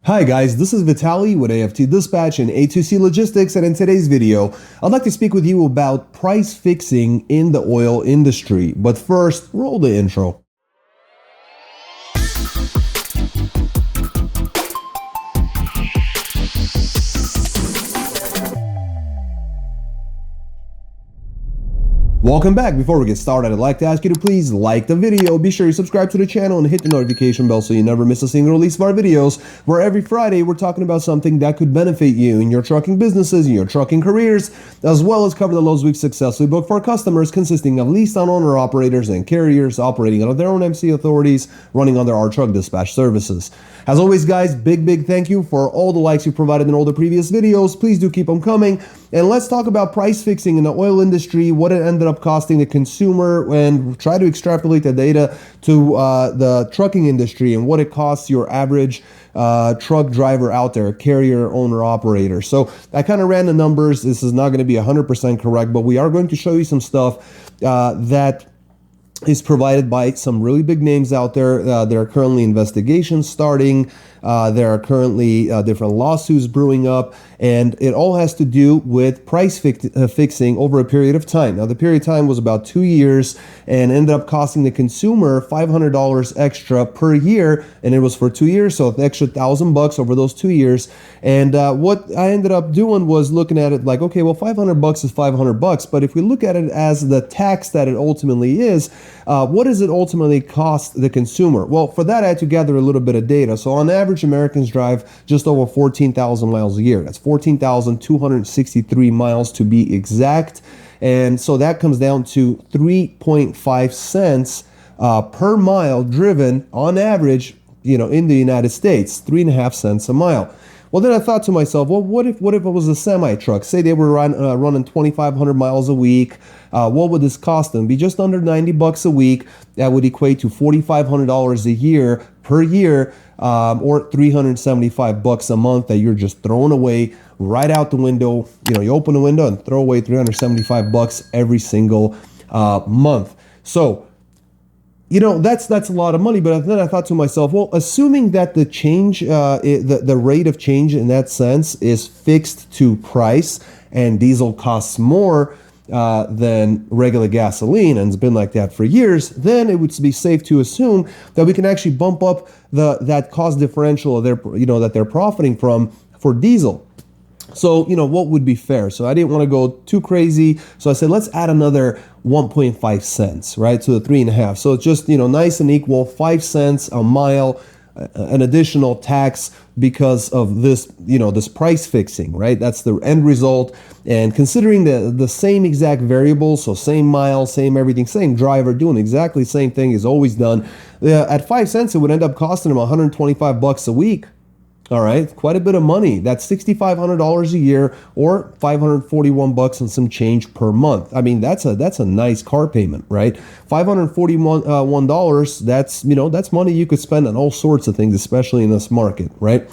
Hi guys, this is Vitaly with AFT Dispatch and A2C Logistics, and in today's video, I'd like to speak with you about price fixing in the oil industry. But first, roll the intro. Welcome back. Before we get started, I'd like to ask you to please like the video, be sure you subscribe to the channel and hit the notification bell so you never miss a single release of our videos, where every Friday we're talking about something that could benefit you in your trucking businesses, in your trucking careers, as well as cover the loads we've successfully booked for our customers, consisting of leased on owner operators and carriers operating out of their own MC authorities, running under our truck dispatch services. As always, guys, big thank you for all the likes you provided in all the previous videos. Please do keep them coming. And let's talk about price fixing in the oil industry, what it ended up costing the consumer, and try to extrapolate the data to the trucking industry and what it costs your average truck driver out there, carrier, owner, operator. So I kind of ran the numbers. This is not going to be 100% correct, but we are going to show you some stuff that is provided by some really big names out there. There are currently investigations starting. There are currently different lawsuits brewing up, and it all has to do with price fixing over a period of time. Now, the period of time was about 2 years and ended up costing the consumer $500 extra per year, and it was for 2 years, so an extra $1,000 over those 2 years. And what I ended up doing was looking at it like, okay, well, $500 is $500, but if we look at it as the tax that it ultimately is, what does it ultimately cost the consumer? Well, for that, I had to gather a little bit of data. So on average, Americans drive just over 14,000 miles a year. That's 14,263 miles to be exact. And so that comes down to 3.5 cents per mile driven on average, in the United States, 3.5 cents a mile. Well, then I thought to myself, well, what if it was a semi truck? Say they were running 2,500 miles a week. What would this cost them? Be just under $90 a week. That would equate to $4,500 a year per year, or $375 a month that you're just throwing away right out the window. You open the window and throw away $375 every single month. So, that's a lot of money. But then I thought to myself, well, assuming that the change, the rate of change in that sense is fixed to price, and diesel costs more than regular gasoline, and it's been like that for years, then it would be safe to assume that we can actually bump up that cost differential of that they're profiting from for diesel. So, what would be fair? So I didn't want to go too crazy. So I said, let's add another 1.5 cents, right, to the 3.5. So it's just, nice and equal, 5 cents a mile, an additional tax because of this, this price fixing, right? That's the end result. And considering the same exact variables, so same mile, same everything, same driver doing exactly the same thing is always done. At 5 cents, it would end up costing them $125 a week. All right, quite a bit of money. That's $6,500 a year, or $541 and some change per month. I mean, that's a nice car payment, right? $541. That's money you could spend on all sorts of things, especially in this market, right?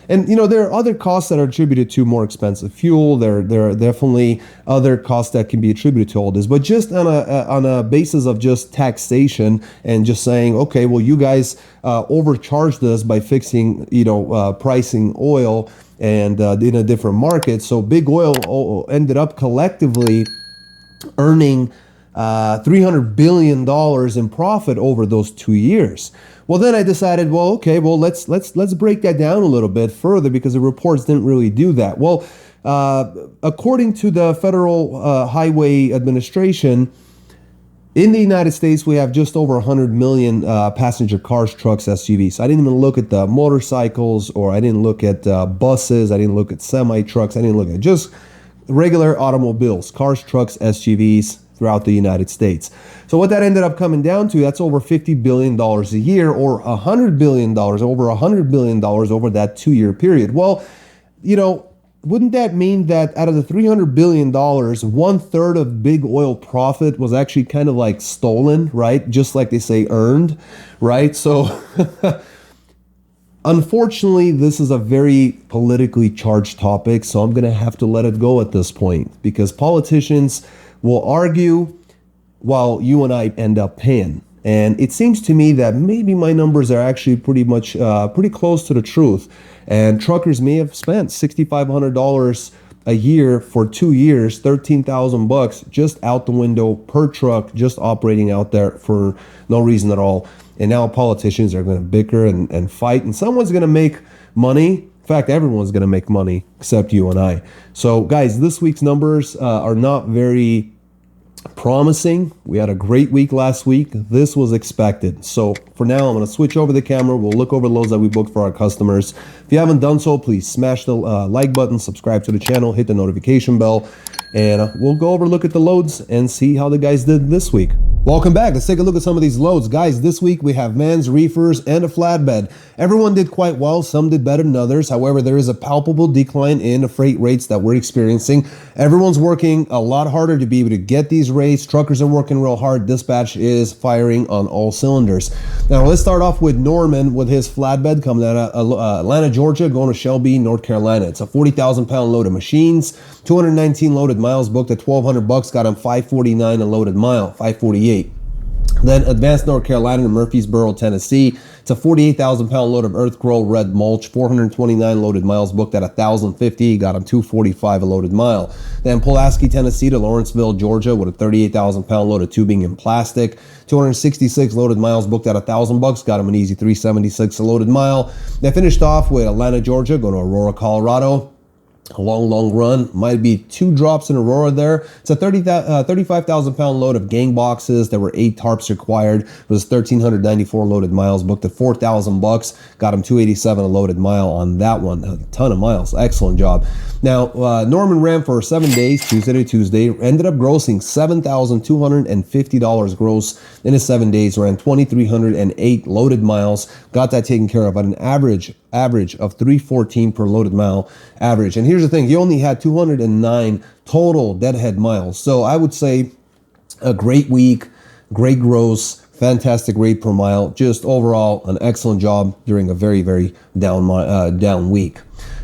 And there are other costs that are attributed to more expensive fuel. There are definitely other costs that can be attributed to all this. But just on a basis of just taxation and just saying, okay, well, you guys overcharged us by fixing, pricing oil and in a different market. So big oil ended up collectively earning $300 billion in profit over those 2 years. Well, then I decided, well, okay, well, let's break that down a little bit further, because the reports didn't really do that. Well, according to the Federal Highway Administration, in the United States, we have just over 100 million passenger cars, trucks, SUVs. I didn't even look at the motorcycles, or I didn't look at buses. I didn't look at semi-trucks. I didn't look at just regular automobiles, cars, trucks, SUVs throughout the United States. So what that ended up coming down to, that's over $50 billion a year, or $100 billion, over $100 billion over that 2-year period. Well, wouldn't that mean that out of the $300 billion, 1/3 of big oil profit was actually kind of like stolen, right? Just like they say, earned, right? So unfortunately, this is a very politically charged topic, so I'm going to have to let it go at this point, because politicians will argue while you and I end up paying. And it seems to me that maybe my numbers are actually pretty close to the truth. And truckers may have spent $6,500 a year for 2 years, 13,000 bucks just out the window per truck, just operating out there for no reason at all. And now politicians are going to bicker and fight, and someone's going to make money. In fact, everyone's going to make money except you and I. So guys, this week's numbers are not very promising. We had a great week last week. This was expected. So for now, I'm going to switch over the camera. We'll look over the loads that we booked for our customers. If you haven't done so, please smash the like button, subscribe to the channel, hit the notification bell, and we'll go over, look at the loads and see how the guys did this week. Welcome back. Let's take a look at some of these loads. Guys, this week we have vans, reefers, and a flatbed. Everyone did quite well. Some did better than others. However, there is a palpable decline in the freight rates that we're experiencing. Everyone's working a lot harder to be able to get these rates. Truckers are working real hard. Dispatch is firing on all cylinders. Now, let's start off with Norman with his flatbed coming out of Atlanta, Georgia, going to Shelby, North Carolina. It's a 40,000 pound load of machines, 219 loaded miles, booked at 1,200 bucks, got him 549 a loaded mile, 548. Then Advanced, North Carolina to Murfreesboro, Tennessee. It's a 48,000 pound load of earth grow red mulch, 429 loaded miles, booked at 1,050, got him 245 a loaded mile. Then Pulaski, Tennessee to Lawrenceville, Georgia with a 38,000 pound load of tubing and plastic, 266 loaded miles, booked at 1,000 bucks, got him an easy 376 a loaded mile. Then finished off with Atlanta, Georgia, going to Aurora, Colorado. A long run. Might be 2 drops in Aurora there. It's a 35,000 pound load of gang boxes. There were 8 tarps required. It was 1,394 loaded miles, booked at 4,000 bucks. Got him 287 a loaded mile on that one. A ton of miles. Excellent job. Now, Norman ran for 7 days, Tuesday to Tuesday. Ended up grossing $7,250 gross in his 7 days. Ran 2,308 loaded miles. Got that taken care of at an average of 314 per loaded mile average. And here's the thing, he only had 209 total deadhead miles. So I would say a great week, great gross, fantastic rate per mile. Just overall an excellent job during a very down week.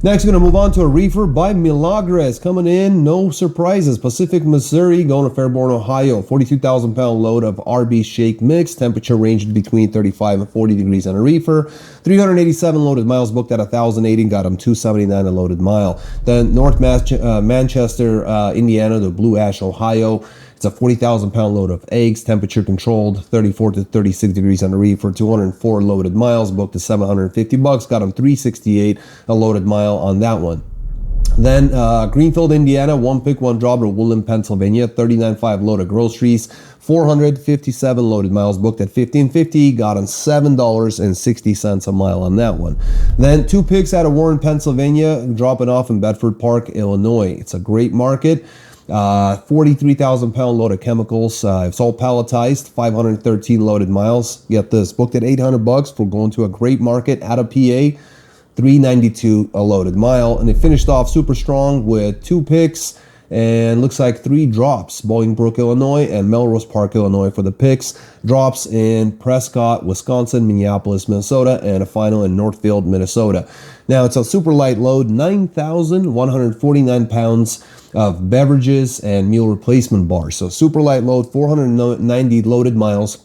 Next, we're going to move on to a reefer by Milagres coming in. No surprises. Pacific, Missouri, going to Fairborn, Ohio. 42,000 pound load of RB shake mix. Temperature ranged between 35 and 40 degrees on a reefer. 387 loaded miles, booked at 1,080. Got him 279 a loaded mile. Then North Manchester, Indiana to Blue Ash, Ohio. It's a 40,000 pound load of eggs, temperature controlled, 34 to 36 degrees on the reef for 204 loaded miles, booked to 750 bucks, got him 368 a loaded mile on that one. Then Greenfield, Indiana, one pick, one drop to Woodland, Pennsylvania, 39.5 load of groceries, 457 loaded miles, booked at 1,550, got him $7.60 a mile on that one. Then 2 picks out of Warren, Pennsylvania, dropping off in Bedford Park, Illinois. It's a great market. 43,000 pound load of chemicals. It's all palletized, 513 loaded miles. Get this, booked at 800 bucks for going to a great market out of PA, 392 a loaded mile. And it finished off super strong with 2 picks and looks like 3 drops, Bolingbrook, Illinois and Melrose Park, Illinois for the picks. Drops in Prescott, Wisconsin, Minneapolis, Minnesota, and a final in Northfield, Minnesota. Now, it's a super light load, 9,149 pounds of beverages and meal replacement bars. So super light load, 490 loaded miles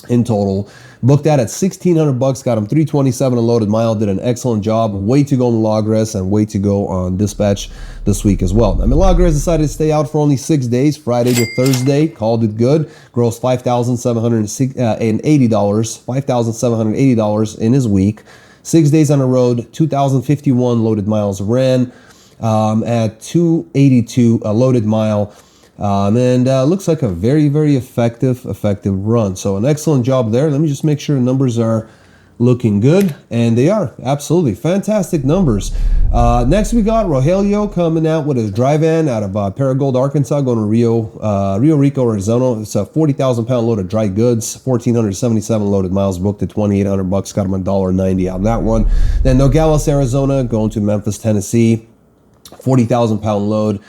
in total. Booked that at 1,600 bucks, got him 327 a loaded mile. Did an excellent job. Way to go on Milagres and way to go on Dispatch this week as well. Now, Milagres decided to stay out for only 6 days, Friday to Thursday. Called it good. Grossed $5,780 in his week. 6 days on the road, 2,051 loaded miles ran at 282 a loaded mile. And looks like a very effective run. So an excellent job there. Let me just make sure the numbers are looking good, and they are absolutely fantastic numbers. Next, we got Rogelio coming out with his dry van out of Paragould, Arkansas, going to Rio Rico, Arizona. It's a 40,000 pound load of dry goods, 1,477 loaded miles, booked at 2,800 bucks. Got him $1.90 on that one. Then Nogales, Arizona, going to Memphis, Tennessee. 40,000 pound load,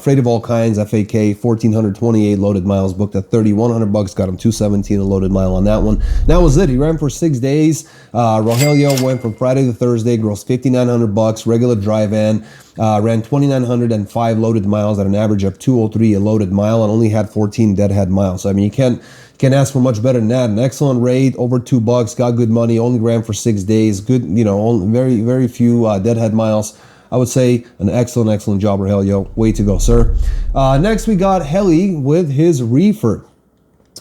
freight of all kinds, FAK, 1,428 loaded miles, booked at 3,100 bucks, got him 217 a loaded mile on that one. That was it. He ran for 6 days. Rogelio went from Friday to Thursday, grossed 5,900 bucks, regular dry van, ran 2,905 loaded miles at an average of 203 a loaded mile, and only had 14 deadhead miles. So, I mean, you can't ask for much better than that. An excellent rate, over $2, got good money, only ran for 6 days, good, very, very few deadhead miles. I would say an excellent job, Rogelio. Way to go, sir. Next, we got Heli with his reefer.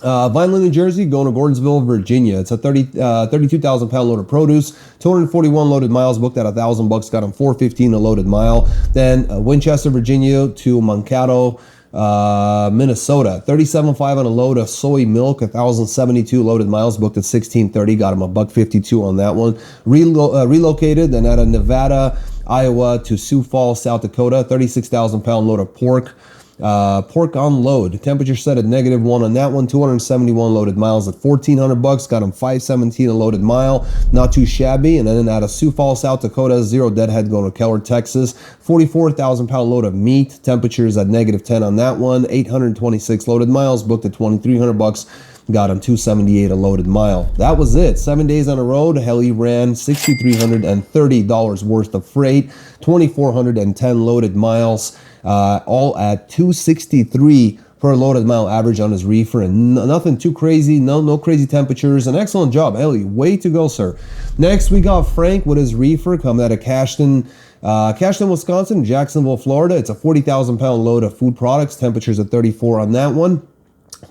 Vineland, New Jersey, going to Gordonsville, Virginia. It's a 32,000 pound load of produce, 241 loaded miles, booked at $1,000, got him 415 a loaded mile. Then Winchester, Virginia to Mankato, Minnesota, 37.5 on a load of soy milk, 1,072 loaded miles, booked at 1630, got him $1.52 on that one. Relocated, then out of Nevada, Iowa to Sioux Falls, South Dakota, 36,000 pound load of pork. Pork on load, temperature set at -1 on that one, 271 loaded miles at $1,400, got him 517 a loaded mile, not too shabby. And then out of Sioux Falls, South Dakota, 0 deadhead, going to Keller, Texas, 44,000 pound load of meat, temperatures at -10 on that one, 826 loaded miles, booked at $2,300, got him 278 a loaded mile. That was it. 7 days on the road. Heli ran $6,330 worth of freight, 2,410 loaded miles, all at 263 per loaded mile average on his reefer, and nothing too crazy, no crazy temperatures. An excellent job, Heli. Way to go, sir. Next, we got Frank with his reefer coming out of Cashton, Wisconsin, Jacksonville, Florida. It's a 40,000 pound load of food products, temperatures at 34 on that one.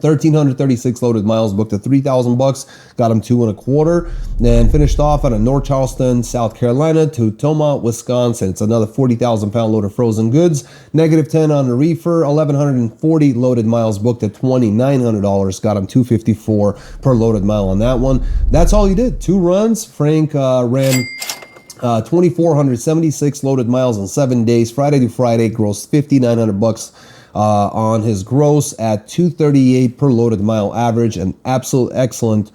1,336 loaded miles, booked at $3,000, got him 2.25. Then finished off out of North Charleston, South Carolina to Tomah, Wisconsin. It's another 40,000 pound load of frozen goods, -10 on the reefer, 1,140 loaded miles, booked at $2,900, got him 254 per loaded mile on that one. That's all he did. 2 runs. Frank ran 2,476 loaded miles in 7 days, Friday to Friday, grossed $5,900 on his gross at 238 per loaded mile average. An absolute excellent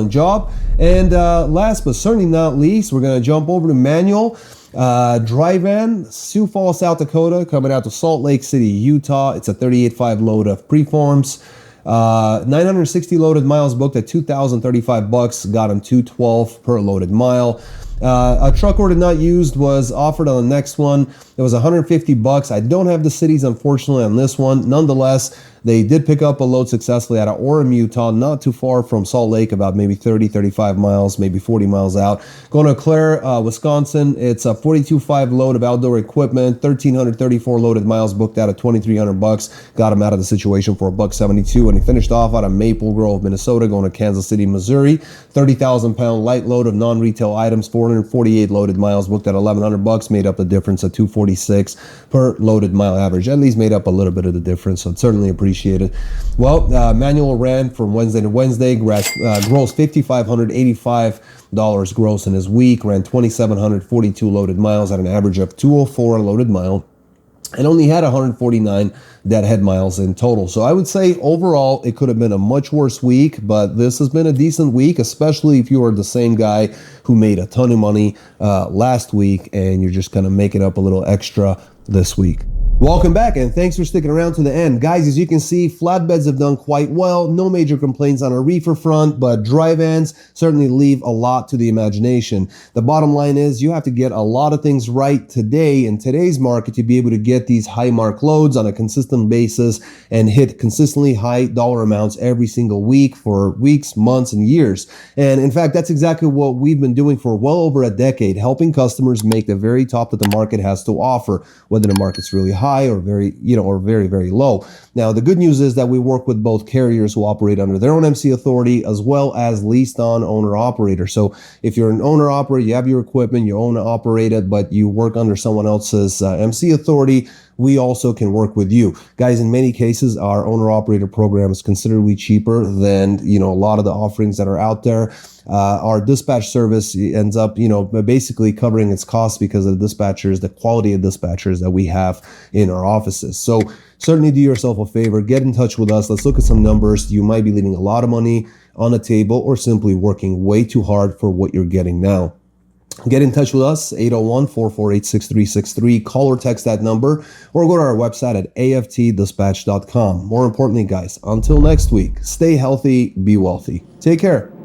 job. And last but certainly not least, we're going to jump over to Manuel. Dry van, Sioux Falls, South Dakota, coming out to Salt Lake City, Utah. It's a 38.5 load of preforms. 960 loaded miles, booked at $2,035, got him 212 per loaded mile. A truck order not used was offered on the next one. It was $150. I don't have the cities, unfortunately, on this one. Nonetheless, they did pick up a load successfully out of Orem, Utah, not too far from Salt Lake, about maybe 30, 35 miles, maybe 40 miles out. Going to Clare, Wisconsin, it's a 42.5 load of outdoor equipment, 1,334 loaded miles, booked out of $2,300, got him out of the situation for $1.72. And he finished off out of Maple Grove, Minnesota, going to Kansas City, Missouri, 30,000 pound light load of non-retail items, 448 loaded miles, booked at $1,100, made up the difference at $246 per loaded mile average. At least made up a little bit of the difference, so it's certainly appreciated. Well, Manuel ran from Wednesday to Wednesday, gross $5,585 gross in his week, ran 2,742 loaded miles at an average of 204 a loaded mile, and only had 149 deadhead miles in total. So I would say overall it could have been a much worse week, but this has been a decent week, especially if you are the same guy who made a ton of money last week and you're just kind of making up a little extra this week. Welcome back, and thanks for sticking around to the end. Guys, as you can see, flatbeds have done quite well. No major complaints on a reefer front, but dry vans certainly leave a lot to the imagination. The bottom line is you have to get a lot of things right today in today's market to be able to get these high mark loads on a consistent basis and hit consistently high dollar amounts every single week for weeks, months, and years. And in fact, that's exactly what we've been doing for well over a decade, helping customers make the very top that the market has to offer, whether the market's really high or very low. Now, the good news is that we work with both carriers who operate under their own MC authority as well as leased on owner operator. So if you're an owner operator, you have your equipment, you own and operate it, but you work under someone else's MC authority, we also can work with you. Guys, in many cases, our owner operator program is considerably cheaper than, a lot of the offerings that are out there. Our dispatch service ends up, basically covering its costs because of the dispatchers, the quality of dispatchers that we have in our offices. So certainly do yourself a favor, get in touch with us. Let's look at some numbers. You might be leaving a lot of money on the table or simply working way too hard for what you're getting now. Get in touch with us, 801-448-6363. Call or text that number, or go to our website at aftdispatch.com. More importantly, guys, until next week, stay healthy, be wealthy. Take care.